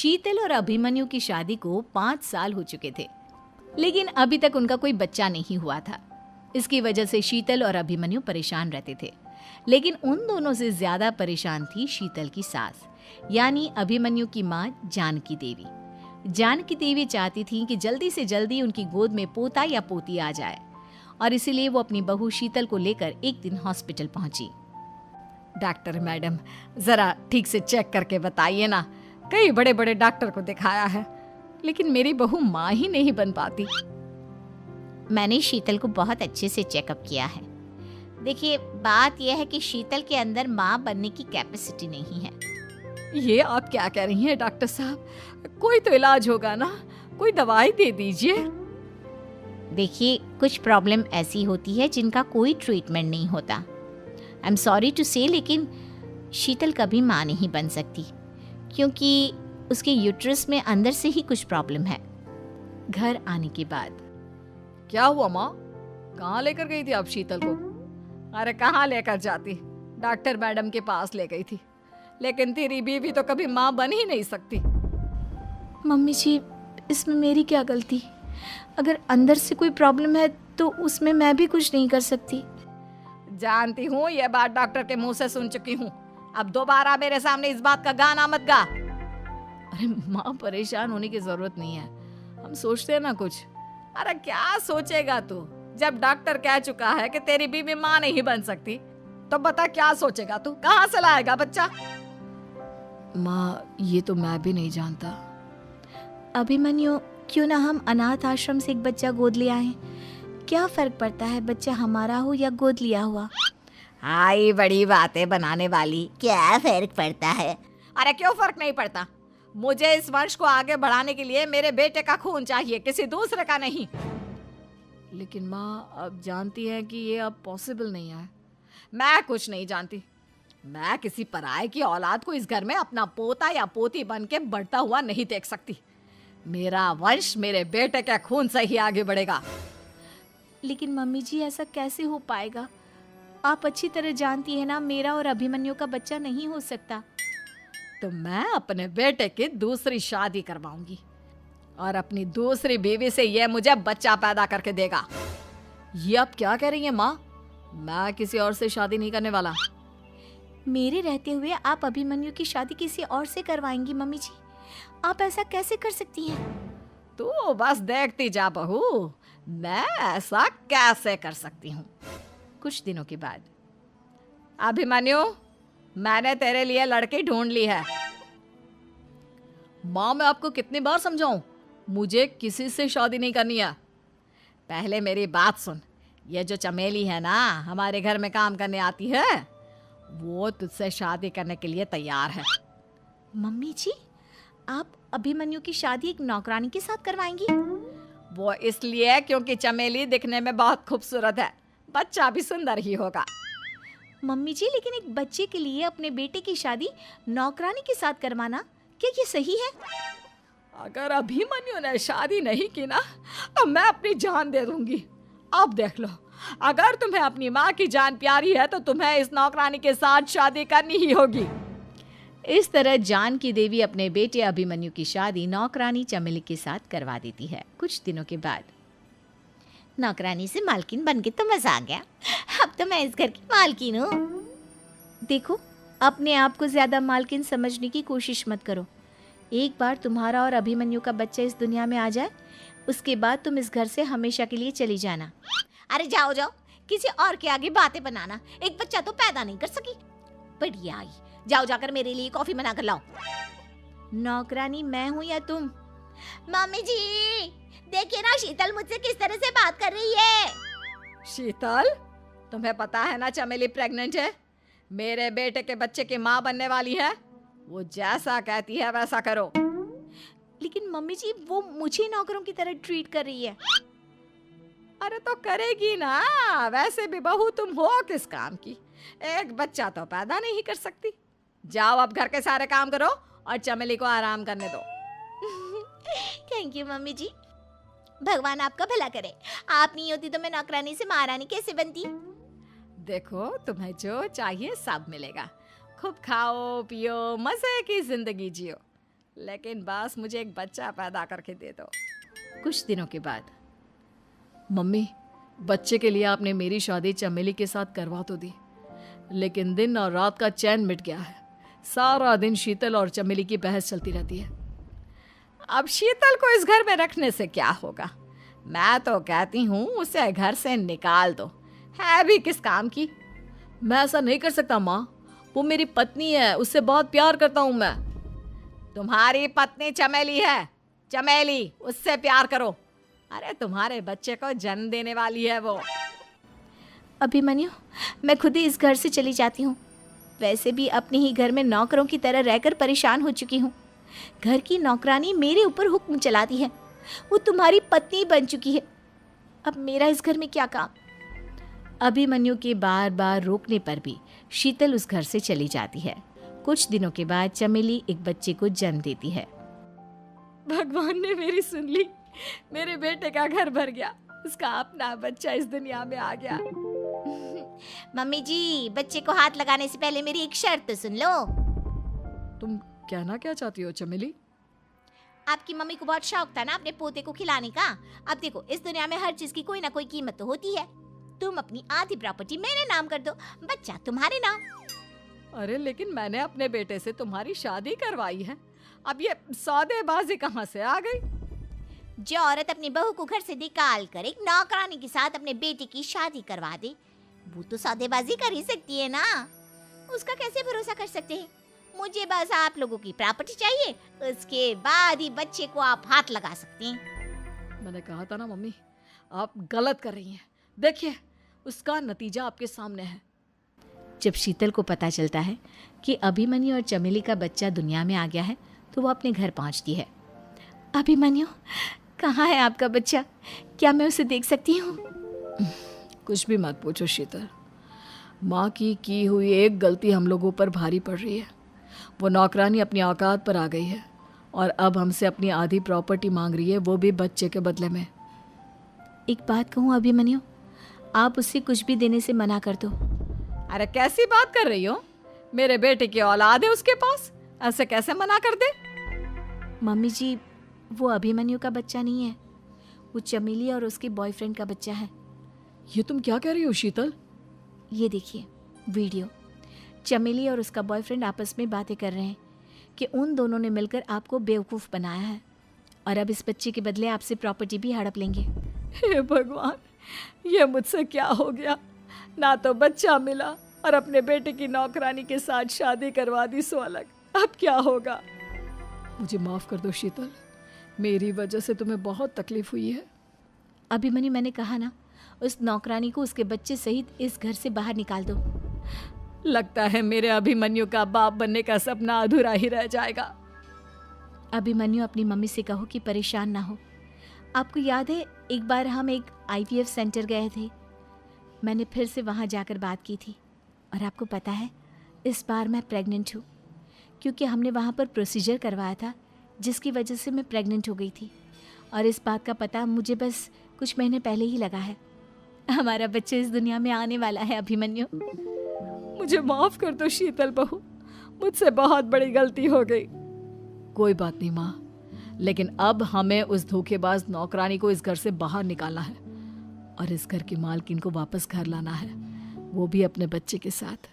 शीतल और अभिमन्यु की शादी को 5 साल हो चुके थे, लेकिन अभी तक उनका कोई बच्चा नहीं हुआ था। इसकी वजह से शीतल और अभिमन्यु परेशान रहते थे, लेकिन उन दोनों से ज्यादा परेशान थी शीतल की सास, यानी अभिमन्यु की माँ जानकी देवी। जानकी देवी चाहती थी कि जल्दी से जल्दी उनकी गोद में पोता या पोती आ जाए, और इसीलिए वो अपनी बहू शीतल को लेकर एक दिन हॉस्पिटल पहुंची। डॉक्टर मैडम, जरा ठीक से चेक करके बताइए ना। कई बड़े बड़े डॉक्टर को दिखाया है, लेकिन मेरी बहू माँ ही नहीं बन पाती। मैंने शीतल को बहुत अच्छे से चेकअप किया है। देखिए, बात यह है कि शीतल के अंदर माँ बनने की कैपेसिटी नहीं है। ये आप क्या कह रही हैं डॉक्टर साहब? कोई तो इलाज होगा ना, कोई दवाई दे दीजिए। देखिए, कुछ प्रॉब्लम ऐसी होती है जिनका कोई ट्रीटमेंट नहीं होता। आई एम सॉरी टू से, लेकिन शीतल कभी माँ नहीं बन सकती, क्योंकि उसके यूट्रस में अंदर से ही कुछ प्रॉब्लम है। घर आने के बाद क्या हुआ माँ? कहाँ लेकर गई थी आप शीतल को? अरे कहाँ लेकर जाती, डॉक्टर मैडम के पास ले गई थी, लेकिन तेरी बीवी तो कभी माँ बन ही नहीं सकती। मम्मी जी, इसमें मेरी क्या गलती? अगर अंदर से कोई प्रॉब्लम है तो उसमें मैं भी कुछ नहीं कर सकती। जानती हूँ, ये बात डॉक्टर के मुंह से सुन चुकी हूँ। अब दोबारा मेरे सामने इस बात का गाना मत गा। अरे माँ, परेशान होने की जरूरत नहीं है, हम सोचते हैं ना कुछ। अरे क्या सोचेगा तू? जब डॉक्टर कह चुका है कि तेरी बीवी माँ नहीं बन सकती, तो बता क्या सोचेगा तू? कहाँ से लाएगा बच्चा? माँ, ये तो मैं भी नहीं जानता। अभिमन्यु, क्यों ना हम अनाथ आश्रम से एक बच्चा गोद ले आए? क्या फर्क पड़ता है बच्चा हमारा हो या गोद लिया हुआ? आई बड़ी बातें बनाने वाली। क्या फर्क पड़ता है? अरे क्यों फर्क नहीं पड़ता? मुझे इस वंश को आगे बढ़ाने के लिए मेरे बेटे का खून चाहिए, किसी दूसरे का नहीं। लेकिन माँ, आप जानती हैं कि ये अब पॉसिबल नहीं है। मैं कुछ नहीं जानती। मैं किसी पराये की औलाद को इस घर में अपना पोता या पोती बन के बढ़ता हुआ नहीं देख सकती। मेरा वंश मेरे बेटे के खून से ही आगे बढ़ेगा। लेकिन मम्मी जी, ऐसा कैसे हो पाएगा? आप अच्छी तरह जानती है ना, मेरा और अभिमन्यु का बच्चा नहीं हो सकता। तो मैं अपने बेटे की दूसरी शादी करवाऊंगी, और अपनी दूसरी बीवी से ये मुझे बच्चा पैदा करके देगा। ये आप क्या कह रही हैं माँ? मैं किसी और से शादी नहीं करने वाला। मेरे रहते हुए आप अभिमन्यु की शादी किसी और से करवाएंगी? मम्मी जी, आप ऐसा कैसे कर सकती हैं? तू बस देखती जा बहू, मैं ऐसा कैसे कर सकती हूँ। कुछ दिनों के बाद, अभिमन्यु, मैंने तेरे लिए लड़की ढूंढ ली है। माँ, मैं आपको कितनी बार समझाऊं, मुझे किसी से शादी नहीं करनी है। पहले मेरी बात सुन। ये जो चमेली है ना, हमारे घर में काम करने आती है, वो तुझसे शादी करने के लिए तैयार है। मम्मी जी, आप अभिमन्यु की शादी एक नौकरानी के साथ करवाएंगी? वो इसलिए क्योंकि चमेली दिखने में बहुत खूबसूरत है, बच्चा भी सुंदर ही होगा। मम्मी जी, लेकिन एक बच्चे के लिए अपने बेटे की शादी नौकरानी के साथ करवाना, क्या ये सही है? अगर अभिमन्यु ने शादी नहीं की ना, तो मैं अपनी जान दे दूंगी। अब देख लो, अगर तुम्हें अपनी माँ की जान प्यारी है तो तुम्हें इस नौकरानी के साथ शादी करनी ही होगी। इस तरह जानकी देवी अपने बेटे अभिमन्यु की शादी नौकरानी चमेली के साथ करवा देती है। कुछ दिनों के बाद, नौकरानी से मालकिन बन के तो मजा आ गया। अब तो मैं इस घर की मालकिन हूँ। देखो, अपने आप को ज्यादा मालकिन समझने की कोशिश मत करो। एक बार तुम्हारा और अभिमन्यु का बच्चा इस दुनिया में आ जाए, उसके बाद तुम इस घर से हमेशा के लिए चली जाना। अरे जाओ जाओ, किसी और के आगे बातें बनाना। एक बच्चा तो पैदा नहीं कर सकी, बढ़िया आई। जाओ जाकर मेरे लिए कॉफी बना कर लाओ। नौकरानी मैं हूँ या तुम? मम्मी जी, देखिए ना शीतल मुझसे किस तरह से बात कर रही है। शीतल, तुम्हें पता है ना चमेली प्रेग्नेंट है, मेरे बेटे के बच्चे की माँ बनने वाली है। वो जैसा कहती है वैसा करो। लेकिन मम्मी जी, वो मुझे नौकरों की तरह ट्रीट कर रही है। अरे तो करेगी ना, वैसे भी बहू तुम हो किस काम की? एक बच्चा तो पैदा नहीं कर सकती। जाओ अब घर के सारे काम करो और चमेली को आराम करने दो। थैंक यू मम्मी जी, भगवान आपका भला करे। आप नहीं होती तो मैं नौकरानी से महारानी कैसे बनती। देखो, तुम्हें जो चाहिए सब मिलेगा। खूब खाओ पियो, मजे की जिंदगी जियो। लेकिन बस मुझे एक बच्चा पैदा करके दे दो। कुछ दिनों के बाद, मम्मी, बच्चे के लिए आपने मेरी शादी चमेली के साथ करवा तो दी, लेकिन दिन और रात का चैन मिट गया है। सारा दिन शीतल और चमेली की बहस चलती रहती है। अब शीतल को इस घर में रखने से क्या होगा? मैं तो कहती हूँ उसे घर से निकाल दो, है भी किस काम की। मैं ऐसा नहीं कर सकता माँ, वो मेरी पत्नी है, उससे बहुत प्यार करता हूँ मैं। तुम्हारी पत्नी चमेली है, चमेली, उससे प्यार करो। अरे तुम्हारे बच्चे को जन्म देने वाली है वो। अभिमन्यु, मैं खुद ही इस घर से चली जाती हूँ। वैसे भी अपने ही घर में नौकरों की तरह रहकर परेशान हो चुकी हूँ। घर की नौकरानी मेरे ऊपर हुक्म चलाती है, वो तुम्हारी पत्नी बन चुकी है। अब मेरा इस घर में क्या काम? अभिमन्यु के बार बार रोकने पर भी शीतल उस घर से चली जाती है। कुछ दिनों के बाद चमेली एक बच्चे को जन्म देती है। भगवान ने मेरी सुन ली, मेरे बेटे का घर भर गया, उसका अपना बच्चा इस दुनिया में आ गया। मम्मी जी, बच्चे को हाथ लगाने से पहले मेरी एक शर्त तो सुन लो। तुम कहना क्या चाहती हो चमेली? आपकी मम्मी को बहुत शौक था ना अपने पोते को खिलाने का। अब देखो, इस दुनिया में हर चीज की कोई ना कोई कीमत तो होती है। तुम अपनी आधी प्रॉपर्टी मेरे नाम कर दो, बच्चा तुम्हारे नाम। अरे लेकिन मैंने अपने बेटे से तुम्हारी शादी करवाई है, अब ये सौदेबाजी कहाँ से आ गई? जो औरत अपनी बहू को घर से निकाल कर एक नौकरानी के साथ अपने बेटे की शादी करवा दे, वो तो सौदेबाजी कर ही सकती है ना। उसका कैसे भरोसा कर सकते हैं? मुझे बस आप लोगों की प्रॉपर्टी चाहिए, उसके बाद ही बच्चे को आप हाथ लगा सकते हैं। मैंने कहा था ना मम्मी, आप गलत कर रही हैं। देखिए, उसका नतीजा आपके सामने है। जब शीतल को पता चलता है कि अभिमन्यु और चमेली का बच्चा दुनिया में आ गया है, तो वो अपने घर पहुंचती है। अभिमन्यु, कहाँ है आपका बच्चा? क्या मैं उसे देख सकती हूँ? कुछ भी मत पूछो शीतल, माँ की हुई एक गलती हम लोगों पर भारी पड़ रही है। वो नौकरानी अपनी औकात पर आ गई है और अब हमसे अपनी आधी प्रॉपर्टी मांग रही है, वो भी बच्चे के बदले में। एक बात कहूँ अभिमन्यु, आप उससे कुछ भी देने से मना कर दो। अरे कैसी बात कर रही हो? मेरे बेटे की औलाद है उसके पास, ऐसे कैसे मना कर दे? मम्मी जी, वो अभिमन्यु का बच्चा नहीं है, वो चमेली और उसके बॉयफ्रेंड का बच्चा है। ये तुम क्या कह रही हो शीतल? ये देखिए वीडियो। चमेली और उसका बॉयफ्रेंड आपस में बातें कर रहे हैं कि उन दोनों ने मिलकर आपको बेवकूफ़ बनाया है और अब इस बच्चे के बदले आपसे प्रॉपर्टी भी हड़प लेंगे। हे भगवान, ये मुझसे क्या हो गया? ना तो बच्चा मिला और अपने बेटे की नौकरानी के साथ शादी करवा दी सो अलग। अब क्या होगा? मुझे माफ़ कर दो शीतल, मेरी वजह से तुम्हें बहुत तकलीफ हुई है। अभिमन्यु, मैंने कहा ना, उस नौकरानी को उसके बच्चे सहित इस घर से बाहर निकाल दो। लगता है मेरे अभिमन्यु का बाप बनने का सपना अधूरा ही रह जाएगा। अभिमन्यु, अपनी मम्मी से कहो कि परेशान ना हो। आपको याद है, एक बार हम एक IVF सेंटर गए थे, मैंने फिर से वहाँ जाकर बात की थी और आपको पता है, इस बार मैं प्रेग्नेंट हूँ, क्योंकि हमने वहाँ पर प्रोसीजर करवाया था जिसकी वजह से मैं प्रेग्नेंट हो गई थी। और इस बात का पता मुझे बस कुछ महीने पहले ही लगा है। हमारा बच्चा इस दुनिया में आने वाला है अभिमन्यु। मुझे माफ कर दो शीतल बहू, मुझसे बहुत बड़ी गलती हो गई। कोई बात नहीं माँ, लेकिन अब हमें उस धोखेबाज नौकरानी को इस घर से बाहर निकालना है और इस घर की मालकिन को वापस घर लाना है, वो भी अपने बच्चे के साथ।